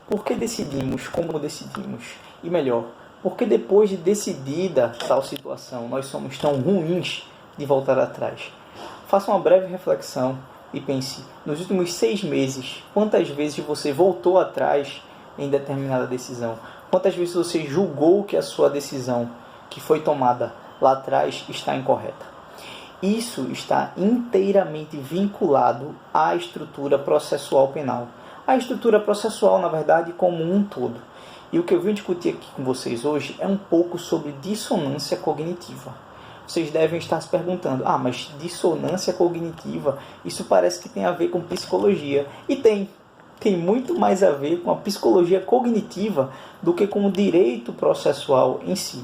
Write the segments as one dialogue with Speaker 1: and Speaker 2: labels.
Speaker 1: por que decidimos como decidimos? E melhor, por que depois de decidida tal situação, nós somos tão ruins de voltar atrás? Faça uma breve reflexão e pense, nos últimos 6 meses, quantas vezes você voltou atrás em determinada decisão? Quantas vezes você julgou que a sua decisão que foi tomada lá atrás está incorreta? Isso está inteiramente vinculado à estrutura processual penal. A estrutura processual, na verdade, como um todo. E o que eu vim discutir aqui com vocês hoje é um pouco sobre dissonância cognitiva. Vocês devem estar se perguntando, mas dissonância cognitiva, isso parece que tem a ver com psicologia. E tem muito mais a ver com a psicologia cognitiva do que com o direito processual em si.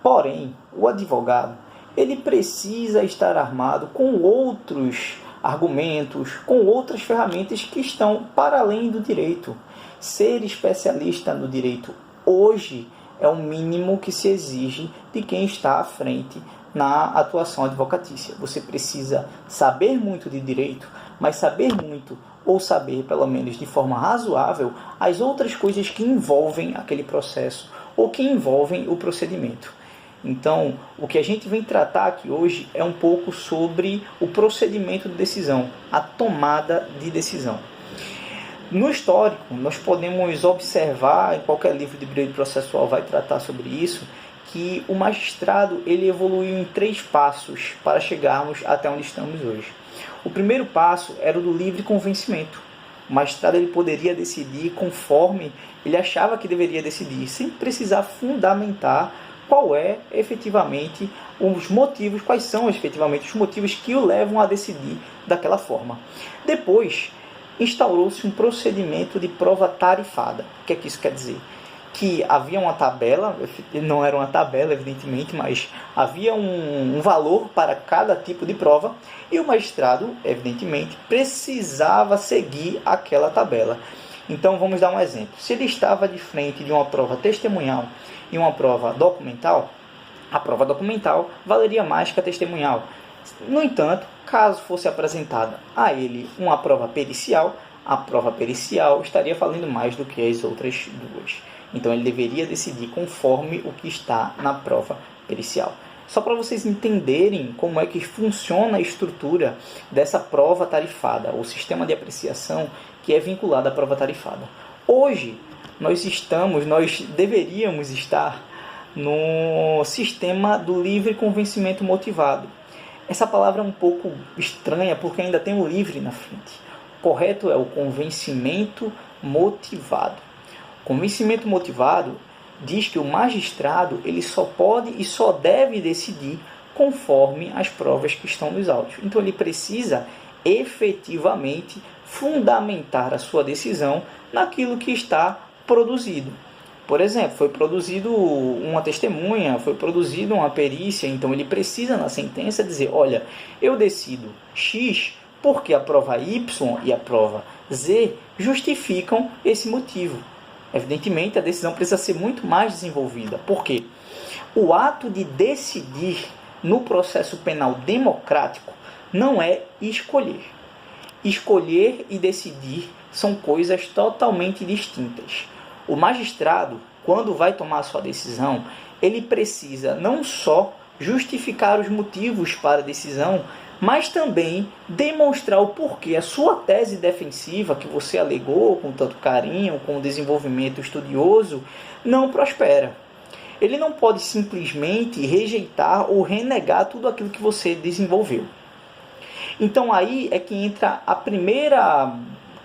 Speaker 1: Porém, o advogado, ele precisa estar armado com outros argumentos, com outras ferramentas que estão para além do direito. Ser especialista no direito hoje é o mínimo que se exige de quem está à frente na atuação advocatícia. Você precisa saber muito de direito, mas saber muito, ou saber pelo menos de forma razoável, as outras coisas que envolvem aquele processo ou que envolvem o procedimento. Então, o que a gente vem tratar aqui hoje é um pouco sobre o procedimento de decisão, a tomada de decisão. No histórico, nós podemos observar, em qualquer livro de direito processual vai tratar sobre isso, que o magistrado ele evoluiu em 3 passos para chegarmos até onde estamos hoje. O primeiro passo era o do livre convencimento. O magistrado ele poderia decidir conforme ele achava que deveria decidir, sem precisar fundamentar quais são efetivamente os motivos que o levam a decidir daquela forma. Depois, instaurou-se um procedimento de prova tarifada. O que é que isso quer dizer? Que havia uma tabela, não era uma tabela evidentemente, mas havia um valor para cada tipo de prova e o magistrado, evidentemente, precisava seguir aquela tabela. Então vamos dar um exemplo. Se ele estava de frente de uma prova testemunhal e uma prova documental, a prova documental valeria mais que a testemunhal. No entanto, caso fosse apresentada a ele uma prova pericial, a prova pericial estaria valendo mais do que as outras duas. Então ele deveria decidir conforme o que está na prova pericial. Só para vocês entenderem como é que funciona a estrutura dessa prova tarifada, o sistema de apreciação que é vinculado à prova tarifada. Hoje, nós deveríamos estar no sistema do livre convencimento motivado. Essa palavra é um pouco estranha porque ainda tem o livre na frente. O correto é o convencimento motivado. O convencimento motivado diz que o magistrado ele só pode e só deve decidir conforme as provas que estão nos autos. Então ele precisa efetivamente fundamentar a sua decisão naquilo que está produzido. Por exemplo, foi produzido uma testemunha, foi produzida uma perícia, então ele precisa na sentença dizer, olha, eu decido X porque a prova Y e a prova Z justificam esse motivo. Evidentemente, a decisão precisa ser muito mais desenvolvida. Por quê? O ato de decidir no processo penal democrático não é escolher. Escolher e decidir são coisas totalmente distintas. O magistrado, quando vai tomar a sua decisão, ele precisa não só justificar os motivos para a decisão, mas também demonstrar o porquê a sua tese defensiva, que você alegou com tanto carinho, com desenvolvimento estudioso, não prospera. Ele não pode simplesmente rejeitar ou renegar tudo aquilo que você desenvolveu. Então aí é que entra a primeira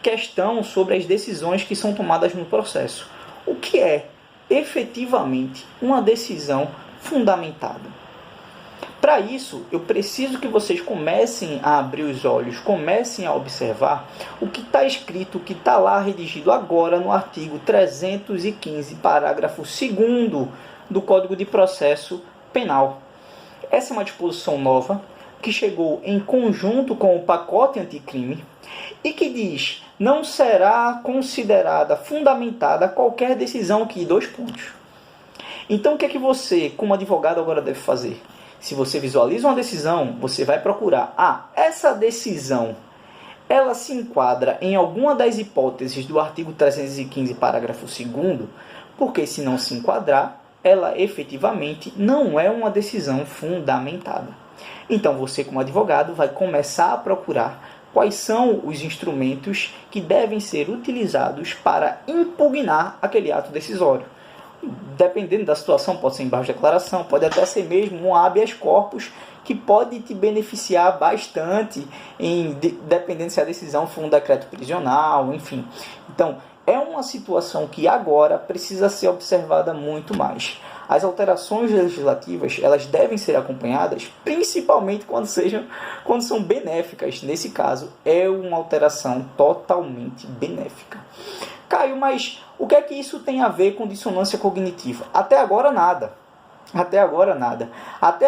Speaker 1: questão sobre as decisões que são tomadas no processo. O que é efetivamente uma decisão fundamentada? Para isso, eu preciso que vocês comecem a abrir os olhos, comecem a observar o que está escrito, o que está lá redigido agora no artigo 315, parágrafo 2º do Código de Processo Penal. Essa é uma disposição nova que chegou em conjunto com o pacote anticrime e que diz: não será considerada fundamentada qualquer decisão que... Então, o que é que você, como advogado, agora deve fazer? Se você visualiza uma decisão, você vai procurar, essa decisão, ela se enquadra em alguma das hipóteses do artigo 315, parágrafo 2º, porque se não se enquadrar, ela efetivamente não é uma decisão fundamentada. Então você, como advogado, vai começar a procurar quais são os instrumentos que devem ser utilizados para impugnar aquele ato decisório. Dependendo da situação, pode ser embaixo de declaração, pode até ser mesmo um habeas corpus, que pode te beneficiar bastante, dependendo se a decisão for um decreto prisional, enfim. Então, é uma situação que agora precisa ser observada muito mais. As alterações legislativas, elas devem ser acompanhadas, principalmente quando são benéficas. Nesse caso, é uma alteração totalmente benéfica. Caio, mas o que é que isso tem a ver com dissonância cognitiva? Até agora, nada. Até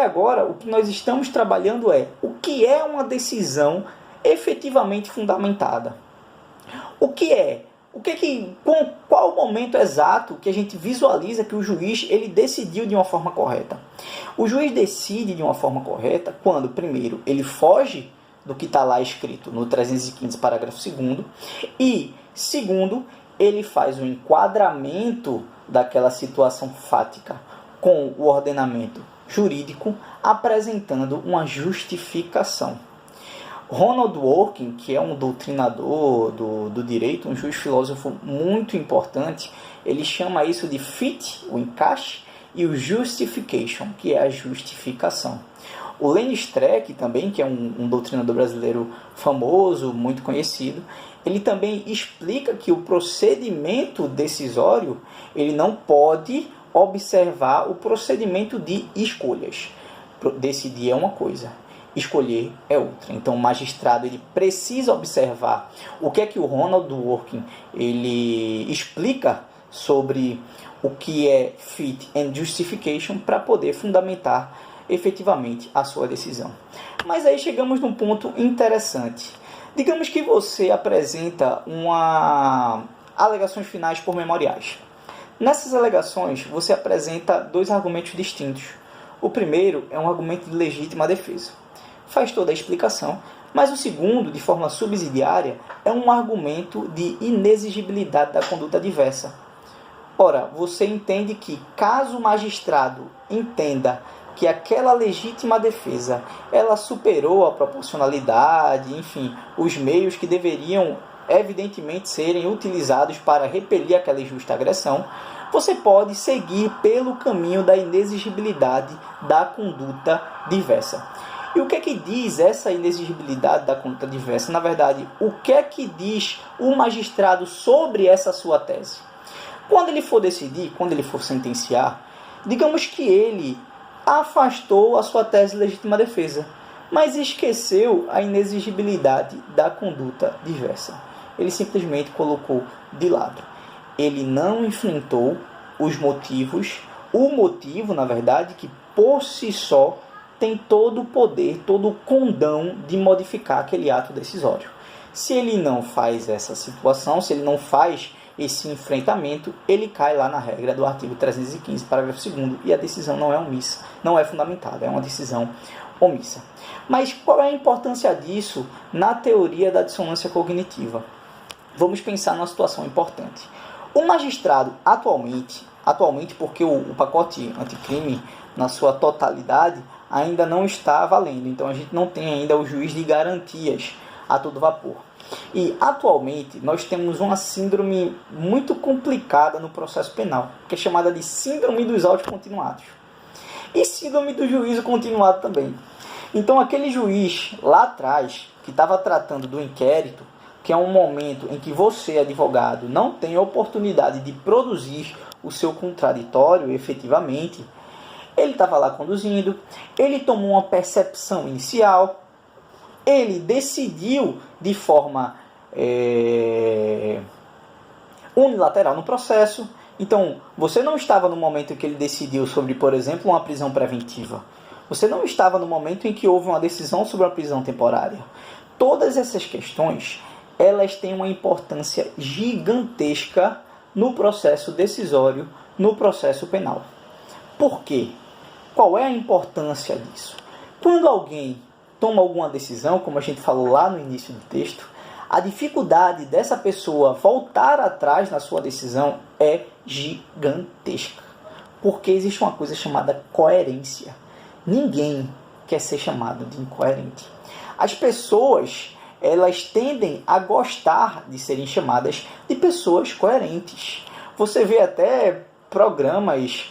Speaker 1: agora, o que nós estamos trabalhando é o que é uma decisão efetivamente fundamentada. Qual o momento exato que a gente visualiza que o juiz ele decidiu de uma forma correta? O juiz decide de uma forma correta quando, primeiro, ele foge do que está lá escrito no 315, parágrafo 2º, e, segundo, ele faz o enquadramento daquela situação fática com o ordenamento jurídico, apresentando uma justificação. Ronald Dworkin, que é um doutrinador do direito, um juiz filósofo muito importante, ele chama isso de fit, o encaixe, e o justification, que é a justificação. O Lenny Streck, também, que é um doutrinador brasileiro famoso, muito conhecido, ele também explica que o procedimento decisório ele não pode observar o procedimento de escolhas. Decidir é uma coisa, escolher é outra. Então o magistrado ele precisa observar o que é que o Ronald Dworkin ele explica sobre o que é fit and justification para poder fundamentar efetivamente a sua decisão. Mas aí chegamos num ponto interessante. Digamos que você apresenta alegações finais por memoriais. Nessas alegações, você apresenta dois argumentos distintos. O primeiro é um argumento de legítima defesa. Faz toda a explicação, mas o segundo, de forma subsidiária, é um argumento de inexigibilidade da conduta adversa. Ora, você entende que, caso o magistrado entenda que aquela legítima defesa ela superou a proporcionalidade, enfim, os meios que deveriam evidentemente serem utilizados para repelir aquela injusta agressão, você pode seguir pelo caminho da inexigibilidade da conduta diversa. E o que é que diz essa inexigibilidade da conduta diversa? Na verdade, o que é que diz o magistrado sobre essa sua tese? Quando ele for decidir, quando ele for sentenciar, digamos que ele afastou a sua tese de legítima defesa, mas esqueceu a inexigibilidade da conduta diversa. Ele simplesmente colocou de lado. Ele não enfrentou os motivos, o motivo, na verdade, que por si só tem todo o poder, todo o condão de modificar aquele ato decisório. Se ele não faz essa situação, se ele não faz esse enfrentamento, ele cai lá na regra do artigo 315, parágrafo 2º, e a decisão não é omissa, não é fundamentada, é uma decisão omissa. Mas qual é a importância disso na teoria da dissonância cognitiva? Vamos pensar numa situação importante. O magistrado atualmente porque o pacote anticrime, na sua totalidade, ainda não está valendo. Então a gente não tem ainda o juiz de garantias a todo vapor. E atualmente nós temos uma síndrome muito complicada no processo penal, que é chamada de síndrome dos autos continuados. E síndrome do juízo continuado também. Então aquele juiz lá atrás, que estava tratando do inquérito, que é um momento em que você, advogado, não tem a oportunidade de produzir o seu contraditório efetivamente, ele estava lá conduzindo, ele tomou uma percepção inicial, ele decidiu de forma unilateral no processo. Então, você não estava no momento em que ele decidiu sobre, por exemplo, uma prisão preventiva. Você não estava no momento em que houve uma decisão sobre uma prisão temporária. Todas essas questões, elas têm uma importância gigantesca no processo decisório, no processo penal. Por quê? Qual é a importância disso? Quando alguém toma alguma decisão, como a gente falou lá no início do texto, a dificuldade dessa pessoa voltar atrás na sua decisão é gigantesca. Porque existe uma coisa chamada coerência. Ninguém quer ser chamado de incoerente. As pessoas, elas tendem a gostar de serem chamadas de pessoas coerentes. Você vê até programas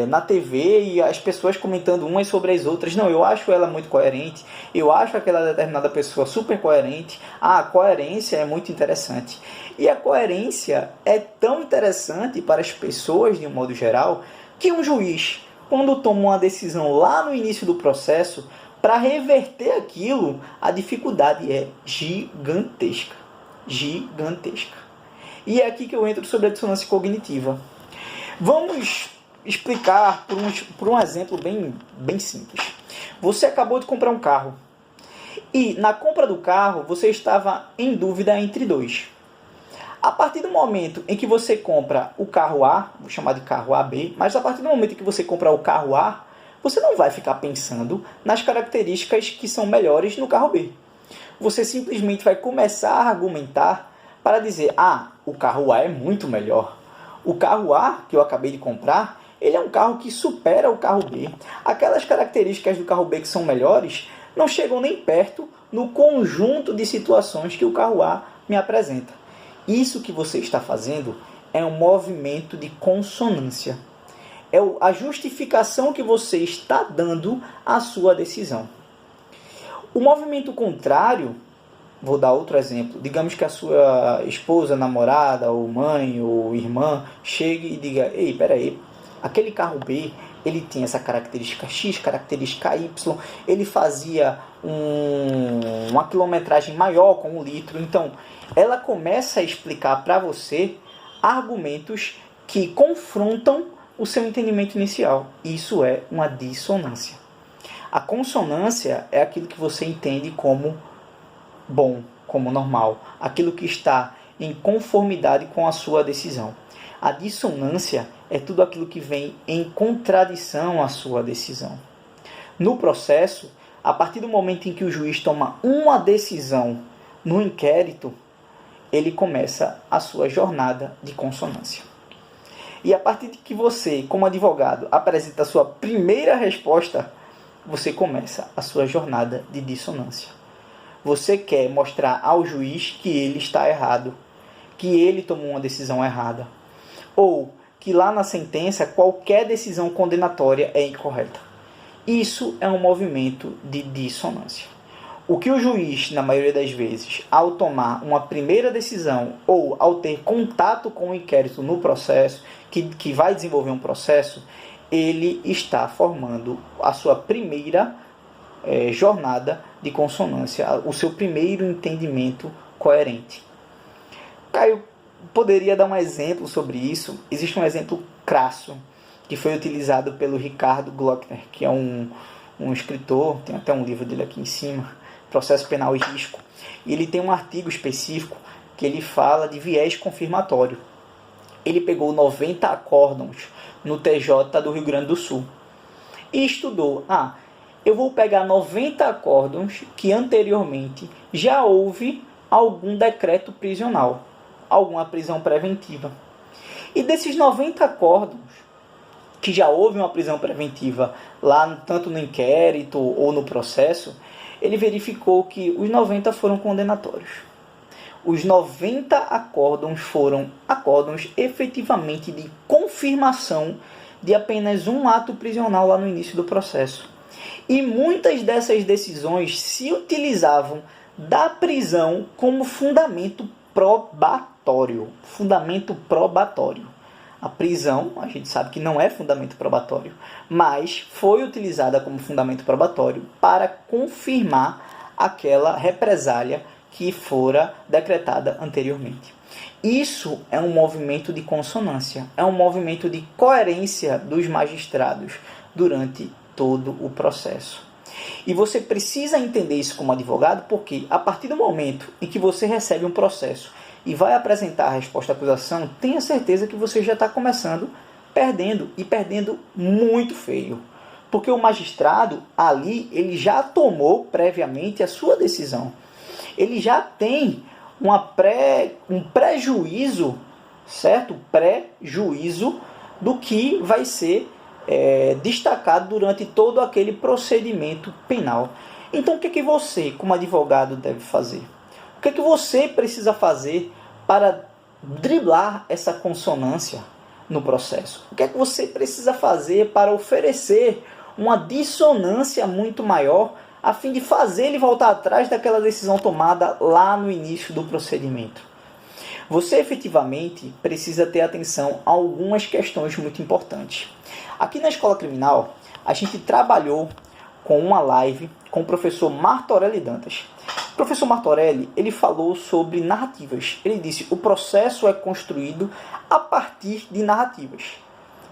Speaker 1: na TV e as pessoas comentando umas sobre as outras. Não, eu acho ela muito coerente, eu acho aquela determinada pessoa super coerente. A coerência é muito interessante. E a coerência é tão interessante para as pessoas, de um modo geral, que um juiz, quando toma uma decisão lá no início do processo, para reverter aquilo, a dificuldade é gigantesca. Gigantesca. E é aqui que eu entro sobre a dissonância cognitiva. Vamos explicar por um exemplo bem simples. Você acabou de comprar um carro. E na compra do carro, você estava em dúvida entre dois. A partir do momento em que você compra o carro A, vou chamar de carro AB, mas a partir do momento em que você compra o carro A, você não vai ficar pensando nas características que são melhores no carro B. Você simplesmente vai começar a argumentar para dizer, o carro A é muito melhor. O carro A, que eu acabei de comprar, ele é um carro que supera o carro B. Aquelas características do carro B que são melhores não chegam nem perto no conjunto de situações que o carro A me apresenta. Isso que você está fazendo é um movimento de consonância. É a justificação que você está dando à sua decisão. O movimento contrário, vou dar outro exemplo. Digamos que a sua esposa, namorada, ou mãe, ou irmã, chegue e diga, ei, peraí, aquele carro B, ele tem essa característica X, característica Y, ele fazia uma quilometragem maior com 1 litro. Então, ela começa a explicar para você argumentos que confrontam o seu entendimento inicial. Isso é uma dissonância. A consonância é aquilo que você entende como bom, como normal, aquilo que está em conformidade com a sua decisão. A dissonância é tudo aquilo que vem em contradição à sua decisão. No processo, a partir do momento em que o juiz toma uma decisão no inquérito, ele começa a sua jornada de consonância. E a partir de que você, como advogado, apresenta a sua primeira resposta, você começa a sua jornada de dissonância. Você quer mostrar ao juiz que ele está errado, que ele tomou uma decisão errada, ou que lá na sentença qualquer decisão condenatória é incorreta. Isso é um movimento de dissonância. O que o juiz, na maioria das vezes, ao tomar uma primeira decisão ou ao ter contato com o inquérito no processo, que vai desenvolver um processo, ele está formando a sua primeira jornada de consonância, o seu primeiro entendimento coerente. Caio poderia dar um exemplo sobre isso. Existe um exemplo crasso que foi utilizado pelo Ricardo Glockner, que é um escritor, tem até um livro dele aqui em cima, Processo Penal e Risco. E ele tem um artigo específico que ele fala de viés confirmatório. Ele pegou 90 acórdãos no TJ do Rio Grande do Sul e estudou, eu vou pegar 90 acórdãos que anteriormente já houve algum decreto prisional, alguma prisão preventiva. E desses 90 acórdãos que já houve uma prisão preventiva lá, tanto no inquérito ou no processo, ele verificou que os 90 foram condenatórios. Os 90 acórdãos foram acórdãos efetivamente de confirmação de apenas um ato prisional lá no início do processo. E muitas dessas decisões se utilizavam da prisão como fundamento probatório. Fundamento probatório. A prisão, a gente sabe que não é fundamento probatório, mas foi utilizada como fundamento probatório para confirmar aquela represália que fora decretada anteriormente. Isso é um movimento de consonância, é um movimento de coerência dos magistrados durante todo o processo. E você precisa entender isso como advogado, porque a partir do momento em que você recebe um processo e vai apresentar a resposta à acusação, tenha certeza que você já está começando perdendo, e perdendo muito feio. Porque o magistrado ali, ele já tomou previamente a sua decisão. Ele já tem um prejuízo, certo? Prejuízo do que vai ser destacado durante todo aquele procedimento penal. Então, o que é que você, como advogado, deve fazer? O que é que você precisa fazer para driblar essa consonância no processo? O que é que você precisa fazer para oferecer uma dissonância muito maior, a fim de fazer ele voltar atrás daquela decisão tomada lá no início do procedimento? Você efetivamente precisa ter atenção a algumas questões muito importantes. Aqui na Escola Criminal, a gente trabalhou com uma live com o professor Martorelli Dantas. O professor Martorelli, ele falou sobre narrativas. Ele disse: o processo é construído a partir de narrativas.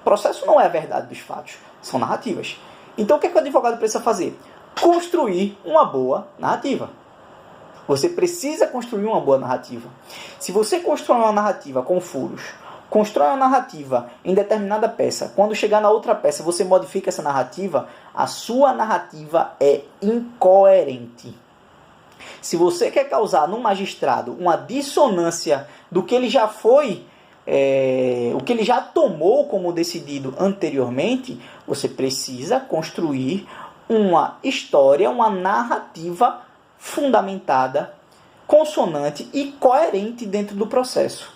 Speaker 1: O processo não é a verdade dos fatos, são narrativas. Então, o que é que o advogado precisa fazer? Construir uma boa narrativa. Você precisa construir uma boa narrativa. Se você constrói uma narrativa com furos, constrói uma narrativa em determinada peça, quando chegar na outra peça você modifica essa narrativa, a sua narrativa é incoerente. Se você quer causar no magistrado uma dissonância do que ele já foi, o que ele já tomou como decidido anteriormente, você precisa construir uma história, uma narrativa fundamentada, consonante e coerente dentro do processo.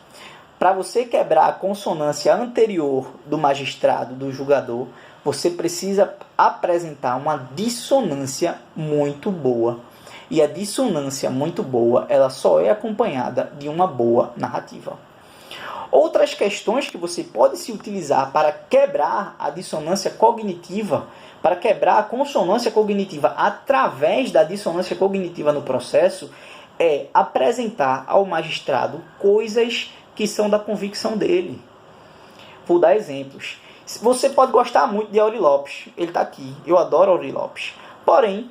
Speaker 1: Para você quebrar a consonância anterior do magistrado, do julgador, você precisa apresentar uma dissonância muito boa. E a dissonância muito boa, ela só é acompanhada de uma boa narrativa. Outras questões que você pode se utilizar para quebrar a dissonância cognitiva, para quebrar a consonância cognitiva através da dissonância cognitiva no processo, é apresentar ao magistrado coisas que são da convicção dele. Vou dar exemplos. Você pode gostar muito de Aury Lopes, ele está aqui, eu adoro Aury Lopes. Porém,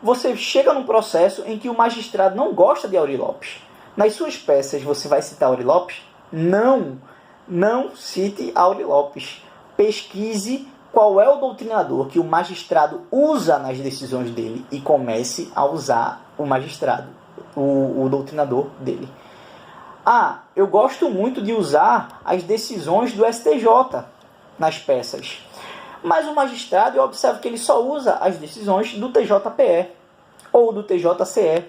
Speaker 1: você chega num processo em que o magistrado não gosta de Aury Lopes. Nas suas peças você vai citar Aury Lopes? Não cite Aury Lopes. Pesquise qual é o doutrinador que o magistrado usa nas decisões dele e comece a usar o magistrado, o doutrinador dele. Eu gosto muito de usar as decisões do STJ nas peças. Mas o magistrado, eu observo que ele só usa as decisões do TJPE, ou do TJCE,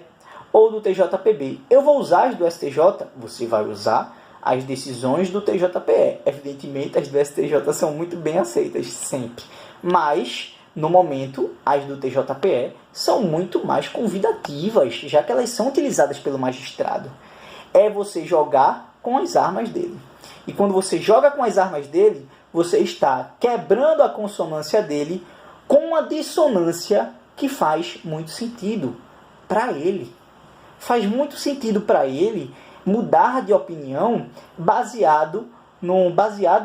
Speaker 1: ou do TJPB. Eu vou usar as do STJ, você vai usar as decisões do TJPE. Evidentemente, as do STJ são muito bem aceitas, sempre. Mas, no momento, as do TJPE são muito mais convidativas, já que elas são utilizadas pelo magistrado. É você jogar com as armas dele. E quando você joga com as armas dele, você está quebrando a consonância dele com uma dissonância que faz muito sentido para ele. Faz muito sentido para ele mudar de opinião baseada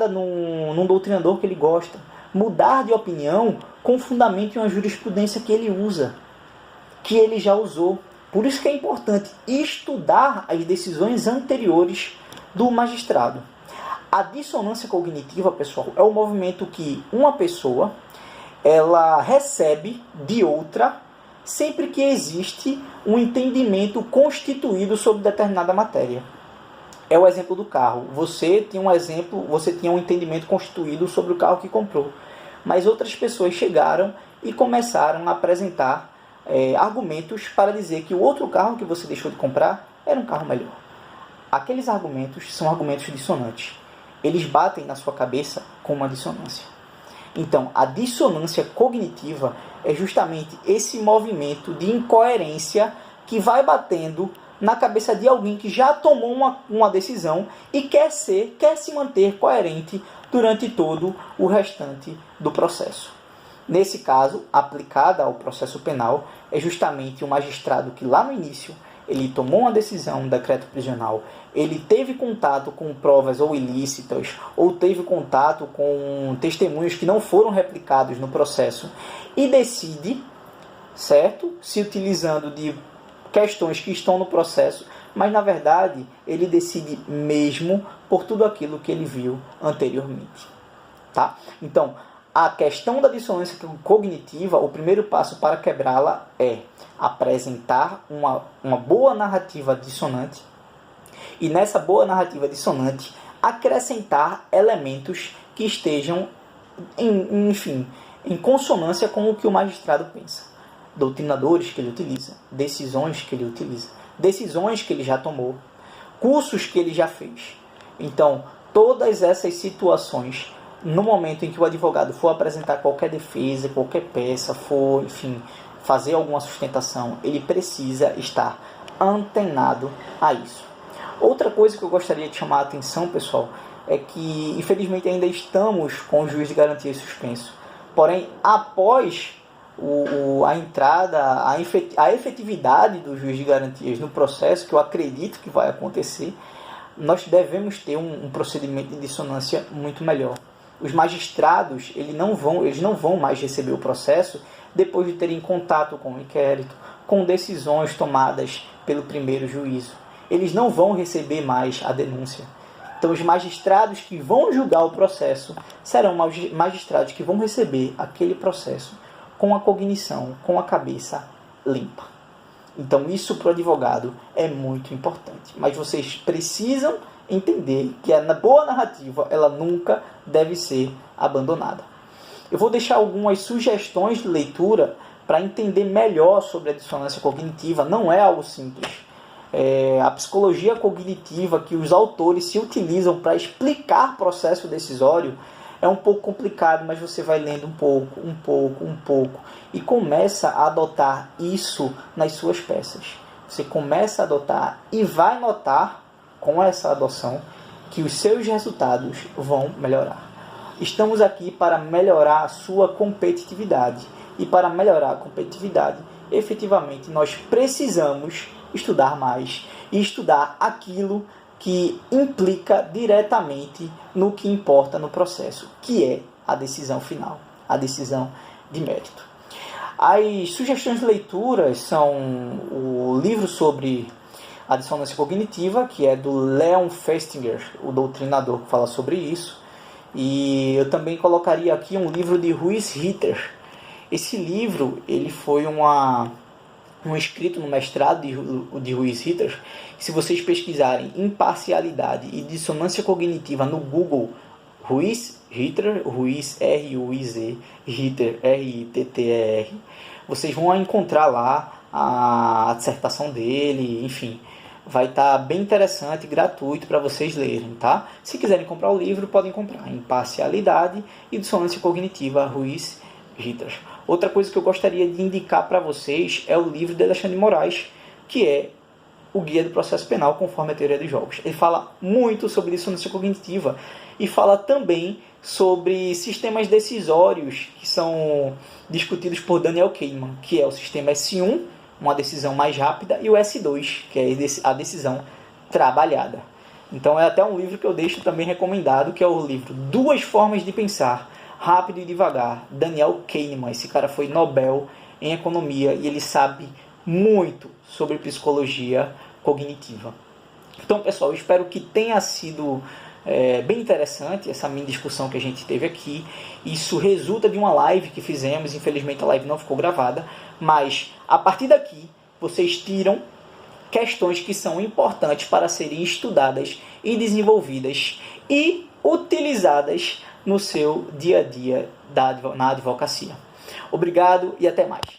Speaker 1: num doutrinador que ele gosta. Mudar de opinião com fundamento em uma jurisprudência que ele usa, que ele já usou. Por isso que é importante estudar as decisões anteriores do magistrado. A dissonância cognitiva, pessoal, é o movimento que uma pessoa ela recebe de outra sempre que existe um entendimento constituído sobre determinada matéria. É o exemplo do carro. Você tinha um entendimento constituído sobre o carro que comprou. Mas outras pessoas chegaram e começaram a apresentar argumentos para dizer que o outro carro que você deixou de comprar era um carro melhor. Aqueles argumentos são argumentos dissonantes. Eles batem na sua cabeça com uma dissonância. Então, a dissonância cognitiva é justamente esse movimento de incoerência que vai batendo na cabeça de alguém que já tomou uma decisão e quer se manter coerente durante todo o restante do processo. Nesse caso, aplicada ao processo penal, é justamente o magistrado que lá no início ele tomou uma decisão, um decreto prisional, ele teve contato com provas ou ilícitas, ou teve contato com testemunhos que não foram replicados no processo, e decide, certo? Se utilizando de questões que estão no processo, mas na verdade ele decide mesmo por tudo aquilo que ele viu anteriormente. Tá? Então, a questão da dissonância cognitiva, o primeiro passo para quebrá-la é apresentar uma boa narrativa dissonante, E nessa boa narrativa dissonante, acrescentar elementos que estejam, em consonância com o que o magistrado pensa. Doutrinadores que ele utiliza, decisões que ele utiliza, decisões que ele já tomou, cursos que ele já fez. Então, todas essas situações, no momento em que o advogado for apresentar qualquer defesa, qualquer peça, fazer alguma sustentação, ele precisa estar antenado a isso. Outra coisa que eu gostaria de chamar a atenção, pessoal, é que, infelizmente, ainda estamos com o juiz de garantia suspenso. Porém, após a entrada, a efetividade do juiz de garantias no processo, que eu acredito que vai acontecer, nós devemos ter um procedimento de dissonância muito melhor. Os magistrados, eles não vão mais receber o processo depois de terem contato com o inquérito, com decisões tomadas pelo primeiro juízo. Eles não vão receber mais a denúncia. Então, os magistrados que vão julgar o processo serão magistrados que vão receber aquele processo com a cognição, com a cabeça limpa. Então, isso para o advogado é muito importante. Mas vocês precisam entender que a boa narrativa, ela nunca deve ser abandonada. Eu vou deixar algumas sugestões de leitura para entender melhor sobre a dissonância cognitiva. Não é algo simples. A psicologia cognitiva que os autores se utilizam para explicar processo decisório é um pouco complicado, mas você vai lendo um pouco e começa a adotar isso nas suas peças. Você começa a adotar e vai notar, com essa adoção, que os seus resultados vão melhorar. Estamos aqui para melhorar a sua competitividade. E para melhorar a competitividade, efetivamente, nós precisamos estudar mais e estudar aquilo que implica diretamente no que importa no processo, que é a decisão final, a decisão de mérito. As sugestões de leitura são o livro sobre a dissonância cognitiva, que é do Leon Festinger, o doutrinador que fala sobre isso. E eu também colocaria aqui um livro de Ruiz Ritter. Esse livro ele foi um escrito no mestrado de Ruiz Ritter. Se vocês pesquisarem imparcialidade e dissonância cognitiva no Google, Ruiz Ritter, Ruiz R-U-I-Z, Ritter R-I-T-T-E-R, vocês vão encontrar lá a dissertação dele, enfim. Vai estar bem interessante e gratuito para vocês lerem, tá? Se quiserem comprar o livro, podem comprar. Imparcialidade e dissonância cognitiva, Ruiz Ritter. Outra coisa que eu gostaria de indicar para vocês é o livro de Alexandre de Moraes, que é o Guia do Processo Penal conforme a Teoria dos Jogos. Ele fala muito sobre dissonância cognitiva e fala também sobre sistemas decisórios que são discutidos por Daniel Kahneman, que é o sistema S1, uma decisão mais rápida, e o S2, que é a decisão trabalhada. Então é até um livro que eu deixo também recomendado, que é o livro Duas Formas de Pensar, Rápido e Devagar, Daniel Kahneman. Esse cara foi Nobel em Economia e ele sabe muito sobre psicologia cognitiva. Então, pessoal, eu espero que tenha sido bem interessante essa mini discussão que a gente teve aqui. Isso resulta de uma live que fizemos. Infelizmente a live não ficou gravada, mas a partir daqui vocês tiram questões que são importantes para serem estudadas e desenvolvidas e utilizadas no seu dia a dia na advocacia. Obrigado e até mais.